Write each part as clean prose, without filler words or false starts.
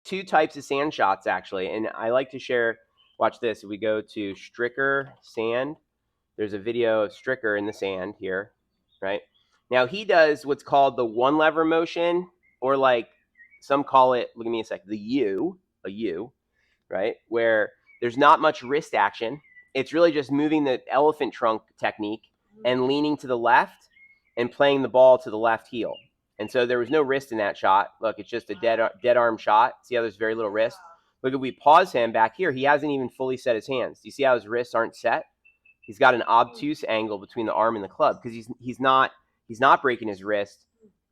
two types of sand shots actually, and I like to share. Watch this. If we go to Stricker sand, there's a video of Stricker in the sand here, right? Now he does what's called the one lever motion, or like some call it. Look at me a sec. The U, a U, right? Where there's not much wrist action. It's really just moving the elephant trunk technique and leaning to the left and playing the ball to the left heel. And so there was no wrist in that shot. Look, it's just a dead arm shot. See how there's very little wrist? Look, if we pause him back here, he hasn't even fully set his hands. Do you see how his wrists aren't set? He's got an obtuse angle between the arm and the club because he's not breaking his wrist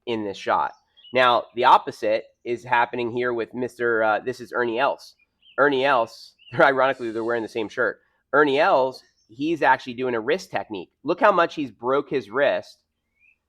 in this shot. Now the opposite is happening here with Mr. This is Ernie Els. Ernie Els, ironically, they're wearing the same shirt. Ernie Els, he's actually doing a wrist technique. Look how much he's broke his wrist.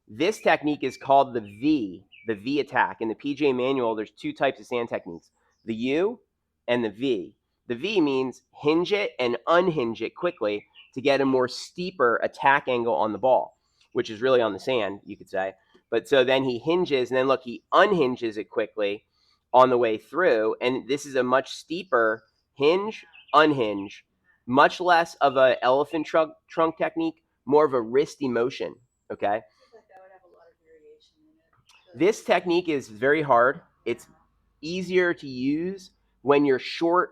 This technique is called the V attack. In the PGA manual, there's two types of sand techniques, the U and the V. The V means hinge it and unhinge it quickly to get a more steeper attack angle on the ball, which is really on the sand, you could say. But so then he hinges, and then look, he unhinges it quickly on the way through. And this is a much steeper hinge, unhinge, much less of an elephant trunk technique, more of a wristy motion, okay? This technique is very hard. It's easier to use when you're short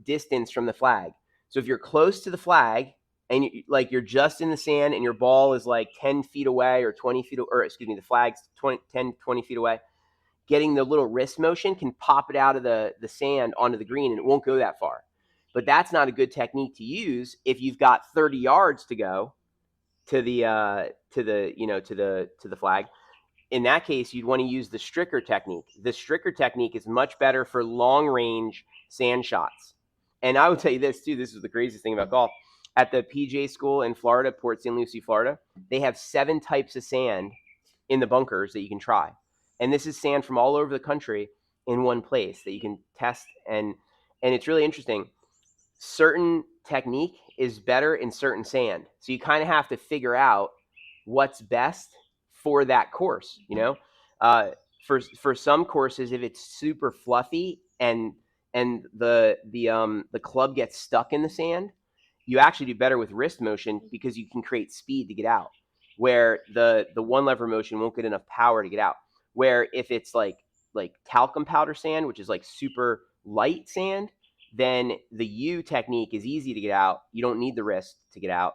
distance from the flag. So if you're close to the flag and you're just in the sand and your ball is like 10 feet away or 20 feet, or excuse me, the flag's 10, 20 feet away, getting the little wrist motion can pop it out of the sand onto the green and it won't go that far. But that's not a good technique to use if you've got 30 yards to go to the flag. In that case, you'd want to use the Stricker technique. The Stricker technique is much better for long range sand shots. And I would tell you this too. This is the craziest thing about golf. At the PGA school in Florida, Port St. Lucie, Florida, they have 7 types of sand in the bunkers that you can try. And this is sand from all over the country in one place that you can test. And it's really interesting. Certain technique is better in certain sand. So you kind of have to figure out what's best for that course, you know. For some courses, if it's super fluffy and the club gets stuck in the sand, you actually do better with wrist motion because you can create speed to get out. Where the one lever motion won't get enough power to get out. Where if it's like talcum powder sand, which is like super light sand, then the U technique is easy to get out. You don't need the wrist to get out.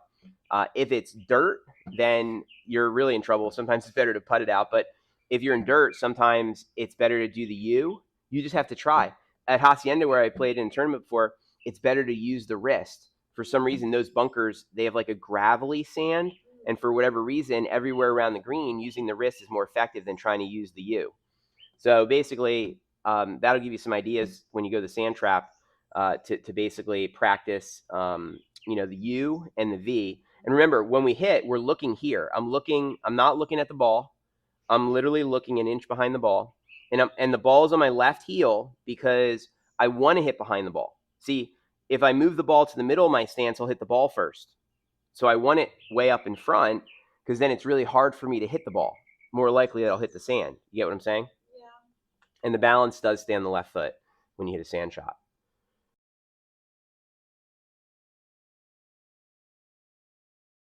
If it's dirt, then you're really in trouble. Sometimes it's better to putt it out. But if you're in dirt, sometimes it's better to do the U. You just have to try. At Hacienda, where I played in a tournament before, it's better to use the wrist. For some reason, those bunkers, they have like a gravelly sand. And for whatever reason, everywhere around the green, using the wrist is more effective than trying to use the U. So basically, that'll give you some ideas when you go to the sand trap to basically practice, the U and the V. And remember, when we hit, we're looking here. I'm not looking at the ball. I'm literally looking an inch behind the ball. And the ball is on my left heel because I want to hit behind the ball. See, if I move the ball to the middle of my stance, I'll hit the ball first. So I want it way up in front because then it's really hard for me to hit the ball. More likely that I'll hit the sand. You get what I'm saying? Yeah. And the balance does stay on the left foot when you hit a sand shot.